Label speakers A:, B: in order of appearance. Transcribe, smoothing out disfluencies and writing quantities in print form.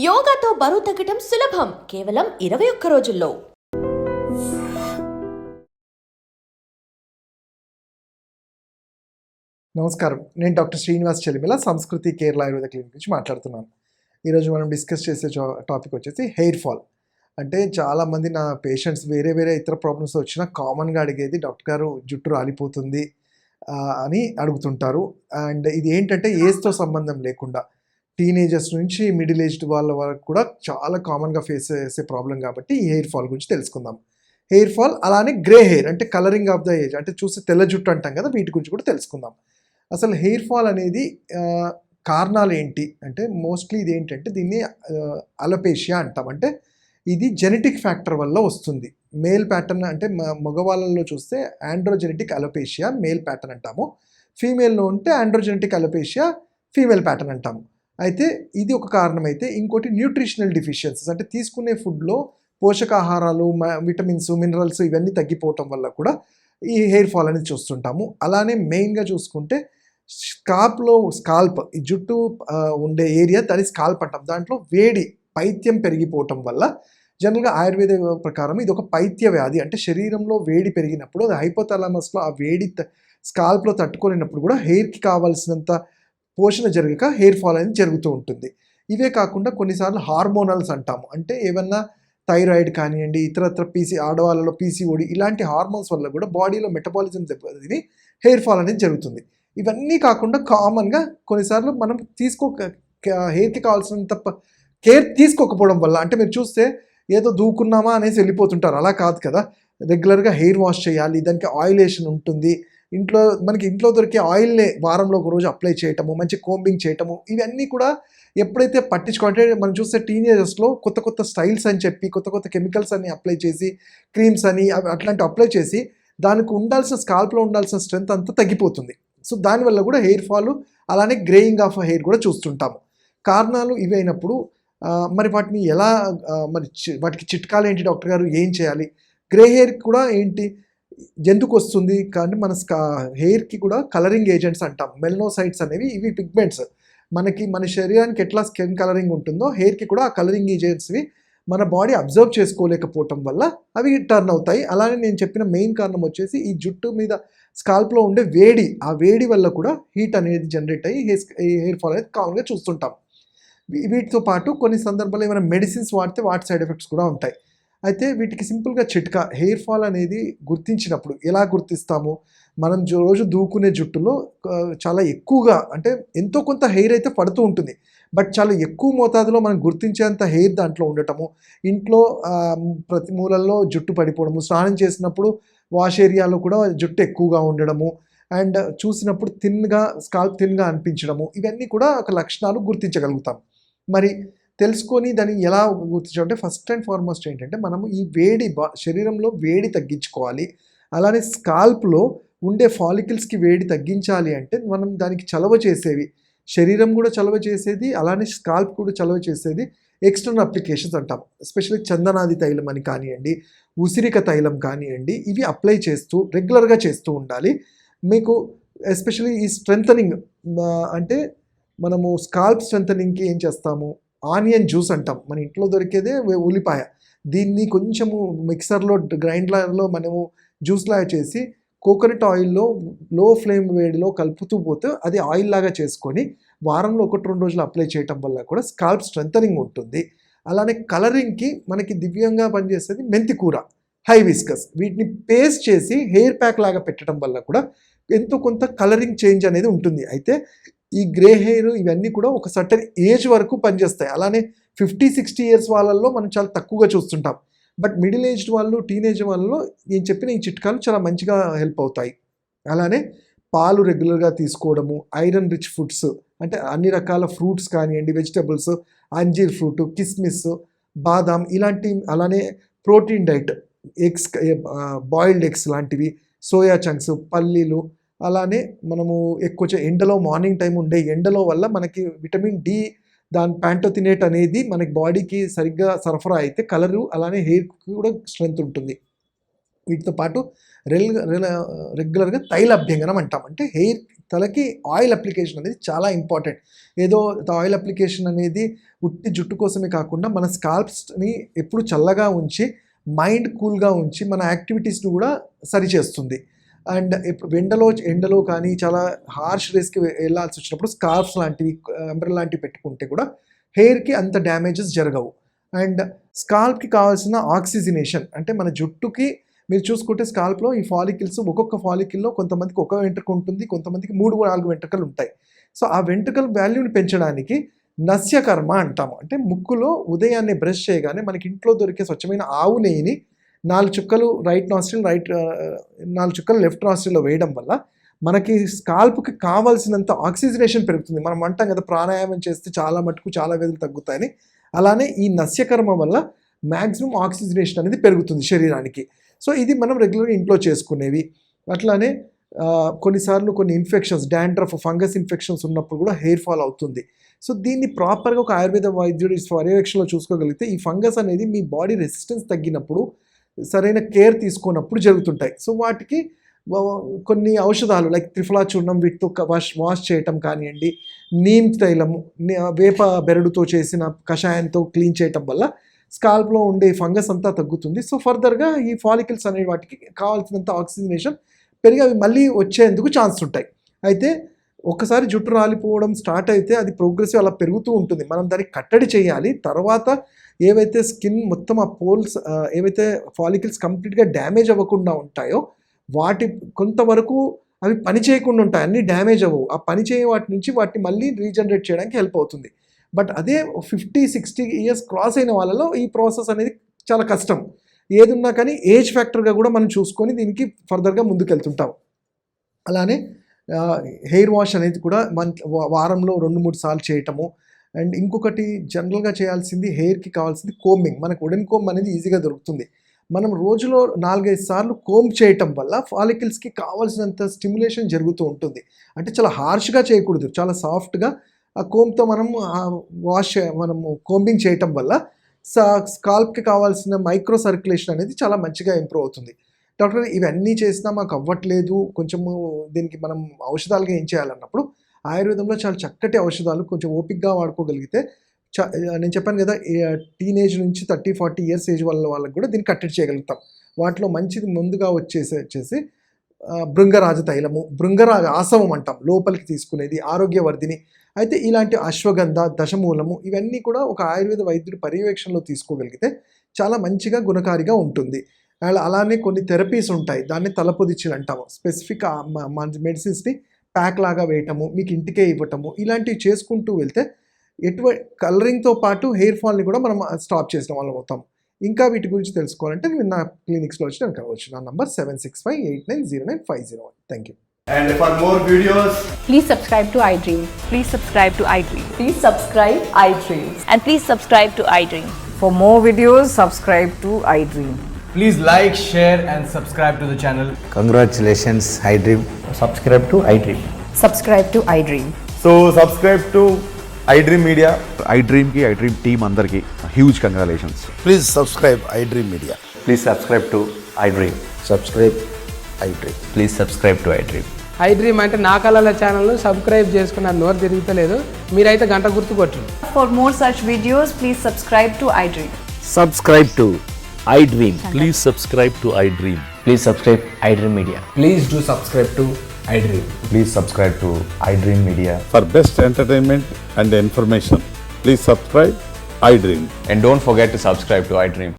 A: యోగాతో బరువు తగ్గటం సులభం కేవలం 21 రోజుల్లో.
B: నమస్కారం, నేను డాక్టర్ శ్రీనివాస్ చెలిమిల, సంస్కృతి కేరళ ఆయుర్వేద క్లినిక్ నుంచి మాట్లాడుతున్నాను. ఈరోజు మనం డిస్కస్ చేసే టాపిక్ వచ్చేసి హెయిర్ ఫాల్. అంటే చాలామంది నా పేషెంట్స్ వేరే ఇతర ప్రాబ్లమ్స్ వచ్చినా కామన్గా అడిగేది, డాక్టర్ గారు జుట్టు రాలిపోతుంది అని అడుగుతుంటారు. అండ్ ఇది ఏంటంటే ఏజ్తో సంబంధం లేకుండా టీనేజర్స్ నుంచి మిడిల్ ఏజ్డ్ వాళ్ళ వరకు కూడా చాలా కామన్గా ఫేస్ చేసే ప్రాబ్లం కాబట్టి ఈ హెయిర్ ఫాల్ గురించి తెలుసుకుందాం. హెయిర్ ఫాల్ అలానే గ్రే హెయిర్ అంటే కలరింగ్ ఆఫ్ ద ఏజ్, అంటే చూస్తే తెల్ల జుట్టు అంటాం కదా, వీటి గురించి కూడా తెలుసుకుందాం. అసలు హెయిర్ ఫాల్ అనేది కారణాలు ఏంటి అంటే మోస్ట్లీ ఇది ఏంటంటే దీన్ని అలోపేషియా అంటాం. అంటే ఇది జెనెటిక్ ఫ్యాక్టర్ వల్ల వస్తుంది. మేల్ ప్యాటర్న్ అంటే మగవాళ్ళలో చూస్తే ఆండ్రోజెనెటిక్ అలోపేషియా మేల్ ప్యాటర్న్ అంటాము. ఫీమేల్లో ఉంటే ఆండ్రోజెనెటిక్ అలోపేషియా ఫీమేల్ ప్యాటర్న్ అంటాము. అయితే ఇది ఒక కారణం. అయితే ఇంకోటి న్యూట్రిషనల్ డిఫిషియన్సీస్, అంటే తీసుకునే ఫుడ్లో పోషకాహారాలు, విటమిన్స్, మినరల్స్ ఇవన్నీ తగ్గిపోవటం వల్ల కూడా ఈ హెయిర్ ఫాల్ అనేది చూస్తుంటాము. అలానే మెయిన్గా చూసుకుంటే స్కాల్ప్ ఈ జుట్టు ఉండే ఏరియా దాని స్కాల్ప్ అంటాం. దాంట్లో వేడి పైత్యం పెరిగిపోవటం వల్ల, జనరల్గా ఆయుర్వేద ప్రకారం ఇది ఒక పైత్య వ్యాధి. అంటే శరీరంలో వేడి పెరిగినప్పుడు అది హైపోథాలమస్లో ఆ వేడి స్కాల్ప్లో తట్టుకోలేనప్పుడు కూడా హెయిర్కి కావాల్సినంత పోషణ జరగక హెయిర్ ఫాల్ అనేది జరుగుతూ ఉంటుంది. ఇవే కాకుండా కొన్నిసార్లు హార్మోనల్స్ అంటాము. అంటే ఏమన్నా థైరాయిడ్ కానివ్వండి, ఇతరత్ర ఆడవాళ్ళలో పీసీఓడి ఇలాంటి హార్మోన్స్ వల్ల కూడా బాడీలో మెటబాలిజం దెబ్బతిని హెయిర్ ఫాల్ అనేది జరుగుతుంది. ఇవన్నీ కాకుండా కామన్గా కొన్నిసార్లు మనం హెయిర్కి కావాల్సినంత కేర్ తీసుకోకపోవడం వల్ల, అంటే మీరు చూస్తే ఏదో దూకున్నామా అనేసి వెళ్ళిపోతుంటారు. అలా కాదు కదా, రెగ్యులర్గా హెయిర్ వాష్ చేయాలి, దానికి ఆయిలేషన్ ఉంటుంది. మనకి ఇంట్లో దొరికే ఆయిల్నే వారంలో ఒక రోజు అప్లై చేయటము, మంచి కోంబింగ్ చేయటము, ఇవన్నీ కూడా ఎప్పుడైతే పట్టించుకుంటే మనం చూస్తే టీనేజర్స్లో కొత్త స్టైల్స్ అని చెప్పి కొత్త కెమికల్స్ అని అప్లై చేసి, క్రీమ్స్ అని అట్లాంటివి అప్లై చేసి దానికి ఉండాల్సిన స్కాల్ప్లో ఉండాల్సిన స్ట్రెంత్ అంతా తగ్గిపోతుంది. సో దానివల్ల కూడా హెయిర్ ఫాల్ అలానే గ్రేయింగ్ ఆఫ్ హెయిర్ కూడా చూస్తుంటాము. కారణాలు ఇవైనప్పుడు మరి వాటిని ఎలా వాటికి చిట్కాలు ఏంటి డాక్టర్ గారు, ఏం చేయాలి? గ్రే హెయిర్ కూడా ఏంటి, ఎందుకు వస్తుంది? కానీ మన హెయిర్కి కూడా కలరింగ్ ఏజెంట్స్ అంటాం, మెలనోసైట్స్ అనేవి. ఇవి పిగ్మెంట్స్ మన శరీరానికి ఎట్లా స్కిన్ కలరింగ్ ఉంటుందో హెయిర్కి కూడా ఆ కలరింగ్ ఏజెంట్స్వి మన బాడీ అబ్జర్వ్ చేసుకోలేకపోవటం వల్ల అవి టర్న్ అవుతాయి. అలానే నేను చెప్పిన మెయిన్ కారణం వచ్చేసి ఈ జుట్టు మీద స్కాల్ప్లో ఉండే వేడి, ఆ వేడి వల్ల కూడా హీట్ అనేది జనరేట్ అయ్యి హెయిర్ ఫాల్ అనేది కామన్గా చూస్తుంటాం. వీటితో పాటు కొన్ని సందర్భాల్లో ఏమైనా మెడిసిన్స్ వాడితే వాటి సైడ్ ఎఫెక్ట్స్ కూడా ఉంటాయి. అయితే వీటికి సింపుల్గా చిట్కా, హెయిర్ ఫాల్ అనేది గుర్తించినప్పుడు ఎలా గుర్తిస్తాము? మనం రోజు దూకునే జుట్టులో చాలా ఎక్కువగా, అంటే ఎంతో కొంత హెయిర్ అయితే పడుతూ ఉంటుంది, బట్ చాలా ఎక్కువ మోతాదులో మనం గుర్తించేంత హెయిర్ దాంట్లో ఉండటము, ఇంట్లో ప్రతి మూలల్లో జుట్టు పడిపోవడము, స్నానం చేసినప్పుడు వాష్ ఏరియాలో కూడా జుట్టు ఎక్కువగా ఉండడము, అండ్ చూసినప్పుడు స్కాల్ప్ థిన్గా అనిపించడము, ఇవన్నీ కూడా ఒక లక్షణాలు గుర్తించగలుగుతాం. మరి తెలుసుకొని దాన్ని ఎలా గుర్తించాలంటే ఫస్ట్ అండ్ ఫార్మోస్ట్ ఏంటంటే మనము ఈ శరీరంలో వేడి తగ్గించుకోవాలి. అలానే స్కాల్ప్లో ఉండే ఫాలికల్స్కి వేడి తగ్గించాలి అంటే మనం దానికి చలవ చేసేవి, శరీరం కూడా చలవ చేసేది, అలానే స్కాల్ప్ కూడా చలవ చేసేది ఎక్స్టర్నల్ అప్లికేషన్స్ అంటాం. ఎస్పెషల్లీ చందనాది తైలం అని కానివ్వండి, ఉసిరిక తైలం కానివ్వండి, ఇవి అప్లై చేస్తూ రెగ్యులర్గా చేస్తూ ఉండాలి. మీకు ఎస్పెషల్లీ ఈ స్ట్రెంథనింగ్, అంటే మనము స్కాల్ప్ స్ట్రెంథనింగ్కి ఏం చేస్తాము, ఆనియన్ జ్యూస్ అంటాం, మన ఇంట్లో దొరికేదే ఉల్లిపాయ, దీన్ని కొంచెము మిక్సర్లో గ్రైండర్లో మనము జ్యూస్ లాగా చేసి కోకోనట్ ఆయిల్లో లో ఫ్లేమ్ వేడిలో కలుపుతూ పోతే అది ఆయిల్ లాగా చేసుకొని వారంలో 1-2 రోజులు అప్లై చేయటం వల్ల కూడా స్కాల్ప్ స్ట్రెంథనింగ్ ఉంటుంది. అలానే కలరింగ్కి మనకి దివ్యంగా పనిచేసేది మెంతి కూర, హైబిస్కస్, వీటిని పేస్ట్ చేసి హెయిర్ ప్యాక్ లాగా పెట్టడం వల్ల కూడా ఎంతో కొంత కలరింగ్ చేంజ్ అనేది ఉంటుంది. అయితే ఈ గ్రే హెయిర్ ఇవన్నీ కూడా ఒక సర్టన్ ఏజ్ వరకు పనిచేస్తాయి. అలానే 50-60 ఇయర్స్ వాళ్ళల్లో మనం చాలా తక్కువగా చూస్తుంటాం, బట్ మిడిల్ ఏజ్డ్ వాళ్ళు, టీనేజ్ వాళ్ళలో నేను చెప్పిన ఈ చిట్కాలు చాలా మంచిగా హెల్ప్ అవుతాయి. అలానే పాలు రెగ్యులర్గా తీసుకోవడము, ఐరన్ రిచ్ ఫుడ్స్ అంటే అన్ని రకాల ఫ్రూట్స్ కానివ్వండి, వెజిటబుల్స్, అంజీర్ ఫ్రూట్, కిస్మిస్, బాదాం ఇలాంటి, అలానే protein diet, eggs, boiled eggs లాంటివి, సోయా చంక్స్, పల్లీలు, అలానే మనము ఎక్కువ ఎండలో మార్నింగ్ టైం ఉండే ఎండలో వల్ల మనకి విటమిన్ డి, దాని ప్యాంటోథినేట్ అనేది మనకి బాడీకి సరిగ్గా సరఫరా అయితే కలరు అలానే హెయిర్కి కూడా స్ట్రెంత్ ఉంటుంది. వీటితో పాటు రెగ్యులర్గా తైల అభ్యంగనం అంటాం, అంటే హెయిర్ తలకి ఆయిల్ అప్లికేషన్ అనేది చాలా ఇంపార్టెంట్. ఏదో ఆయిల్ అప్లికేషన్ అనేది ఉట్టి జుట్టు కోసమే కాకుండా మన స్కాల్ప్స్ని ఎప్పుడు చల్లగా ఉంచి మైండ్ కూల్గా ఉంచి మన యాక్టివిటీస్ని కూడా సరిచేస్తుంది. అండ్ ఇప్పుడు ఎండలో కానీ చాలా హార్ష్ రేస్కి వెళ్ళాల్సి వచ్చినప్పుడు స్కార్ఫ్స్ లాంటివి అంబ్రెల్లా లాంటివి పెట్టుకుంటే కూడా హెయిర్కి అంత డ్యామేజెస్ జరగవు. అండ్ స్కాల్ప్కి కావాల్సిన ఆక్సిజనేషన్ అంటే మన జుట్టుకి మీరు చూసుకుంటే స్కాల్ప్లో ఈ ఫాలికిల్స్ ఒక్కొక్క ఫాలికిల్లో కొంతమందికి ఒక వెంట్రుక ఉంటుంది, కొంతమందికి 3-4 వెంట్రుకలు ఉంటాయి. సో ఆ వెంట్రుకల వాల్యూని పెంచడానికి నస్యకర్మ అంటాము. అంటే ముక్కులో ఉదయాన్నే బ్రష్ చేయగానే మనకి ఇంట్లో దొరికే స్వచ్ఛమైన ఆవు నెయ్యిని 4 చుక్కలు రైట్ నాస్ట్రిల్ 4 చుక్కలు లెఫ్ట్ నాస్ట్రిల్లో వేయడం వల్ల మనకి స్కాల్ప్కి కావాల్సినంత ఆక్సిజనేషన్ పెరుగుతుంది. మనం అంటాం కదా ప్రాణాయామం చేస్తే చాలా మటుకు చాలా వ్యాధులు తగ్గుతాయని. అలానే ఈ నస్యకర్మ వల్ల మ్యాక్సిమం ఆక్సిజనేషన్ అనేది పెరుగుతుంది శరీరానికి. సో ఇది మనం రెగ్యులర్గా ఇంట్లో చేసుకునేవి. అట్లానే కొన్నిసార్లు కొన్ని ఇన్ఫెక్షన్స్ డాండ్రఫ్ ఫంగస్ ఇన్ఫెక్షన్స్ ఉన్నప్పుడు కూడా హెయిర్ ఫాల్ అవుతుంది. సో దీన్ని ప్రాపర్గా ఒక ఆయుర్వేద వైద్యుడి పర్యవేక్షణలో చూసుకోగలిగితే ఈ ఫంగస్ అనేది మీ బాడీ రెసిస్టెన్స్ తగ్గినప్పుడు సరైన కేర్ తీసుకున్నప్పుడు జరుగుతుంటాయి. సో వాటికి కొన్ని ఔషధాలు లైక్ త్రిఫలా చూర్ణం వీటితో వాష్ చేయటం కానివ్వండి, నీమ్ తైలము వేప బెరడుతో చేసిన కషాయంతో క్లీన్ చేయటం వల్ల స్కాల్ప్లో ఉండే ఫంగస్ అంతా తగ్గుతుంది. సో ఫర్దర్గా ఈ ఫాలికల్స్ అనే వాటికి కావాల్సినంత ఆక్సిజనేషన్ పెరిగి అవి మళ్ళీ వచ్చేందుకు ఛాన్స్ ఉంటాయి. అయితే ఒకసారి జుట్టు రాలిపోవడం స్టార్ట్ అయితే అది ప్రోగ్రెసివ్ అలా పెరుగుతూ ఉంటుంది. మనం దానికి కట్టడి చేయాలి. తర్వాత ఏవైతే స్కిన్ మొత్తం ఆ పోల్స్ ఏవైతే ఫాలికల్స్ కంప్లీట్గా డ్యామేజ్ అవ్వకుండా ఉంటాయో వాటి కొంతవరకు అవి పని చేయకుండా ఉంటాయి, అన్నీ డ్యామేజ్ అవ్వవు. ఆ పని చేయ వాటి నుంచి వాటిని మళ్ళీ రీజనరేట్ చేయడానికి హెల్ప్ అవుతుంది. బట్ అదే 50-60 ఇయర్స్ క్రాస్ అయిన వాళ్ళలో ఈ ప్రాసెస్ అనేది చాలా కష్టం. ఏది ఉన్నా కానీ ఏజ్ ఫ్యాక్టర్గా కూడా మనం చూసుకొని దీనికి ఫర్దర్గా ముందుకెళ్తుంటాం. అలానే హెయిర్ వాష్ అనేది కూడా వారంలో 2-3 సార్లు చేయటము. అండ్ ఇంకొకటి జనరల్గా చేయాల్సింది హెయిర్కి కావాల్సింది కోంబింగ్. మనకు వుడెన్ కోంబ్ అనేది ఈజీగా దొరుకుతుంది. మనం రోజులో 4-5 సార్లు కోంబ్ చేయటం వల్ల ఫాలికల్స్కి కావాల్సినంత స్టిమ్యులేషన్ జరుగుతూ ఉంటుంది. అంటే చాలా హార్ష్గా చేయకూడదు, చాలా సాఫ్ట్గా ఆ కోంబ్తో మనము కోంబింగ్ చేయటం వల్ల స్కాల్ప్కి కావాల్సిన మైక్రో సర్క్యులేషన్ అనేది చాలా మంచిగా ఇంప్రూవ్ అవుతుంది. డాక్టర్ ఇవన్నీ చేసినా మాకు అవ్వట్లేదు, కొంచెము దీనికి మనం ఔషధాలుగా ఏం చేయాలన్నప్పుడు ఆయుర్వేదంలో చాలా చక్కటి ఔషధాలు కొంచెం ఓపికగా వాడుకోగలిగితే నేను చెప్పాను కదా టీనేజ్ నుంచి 30-40 ఇయర్స్ ఏజ్ వాళ్ళకి కూడా దీన్ని కట్టడి చేయగలుగుతాం. వాటిలో మంచిది ముందుగా వచ్చేసి భృంగరాజ తైలము, భృంగరాజ ఆసవం అంటాం లోపలికి తీసుకునేది, ఆరోగ్యవర్ధిని. అయితే ఇలాంటి అశ్వగంధ, దశమూలము ఇవన్నీ కూడా ఒక ఆయుర్వేద వైద్యుడి పర్యవేక్షణలో తీసుకోగలిగితే చాలా మంచిగా గుణకారిగా ఉంటుంది. అలానే కొన్ని థెరపీస్ ఉంటాయి, దాన్ని తలపొదిచ్చులు అంటాము. స్పెసిఫిక్ మెడిసిన్స్ని ప్యాక్ లాగా వేయటము, మీకు ఇంటికే ఇవ్వటము, ఇలాంటివి చేసుకుంటూ వెళ్తే కలరింగ్తో పాటు హెయిర్ ఫాల్ని కూడా మనం స్టాప్ చేసిన వాళ్ళం అవుతాం. ఇంకా వీటి గురించి తెలుసుకోవాలంటే మీరు నా క్లినిక్స్లో వచ్చి నేను కలవచ్చు. నా number 7658909501. Thank you.
C: And for more videos,
D: Please subscribe to iDream. Please subscribe to iDream.
A: Please subscribe iDreams.
D: And please subscribe to iDream.
E: For more videos, subscribe to iDream.
C: please like, share and subscribe to the channel.
F: Congratulations, iDream.
G: Subscribe to iDream.
E: Subscribe to iDream.
G: So subscribe to iDream Media.
H: iDream की iDream team अंदर की huge congratulations.
F: Please subscribe iDream Media.
G: Please subscribe to iDream.
F: Subscribe iDream.
G: Please subscribe to iDream.
I: iDream అంటే నా కళల channel subscribe చేసుకున్న నోరు తిరుగుతలేదు, మీరైతే గంట గుర్తు కొట్టండి.
E: For more such videos, please subscribe to iDream.
J: Subscribe to iDream. Please subscribe to iDream.
G: Please subscribe iDream Media.
C: Please do subscribe to iDream.
G: Please subscribe to iDream Media.
H: For best entertainment and information, please subscribe iDream.
G: And don't forget to subscribe to iDream.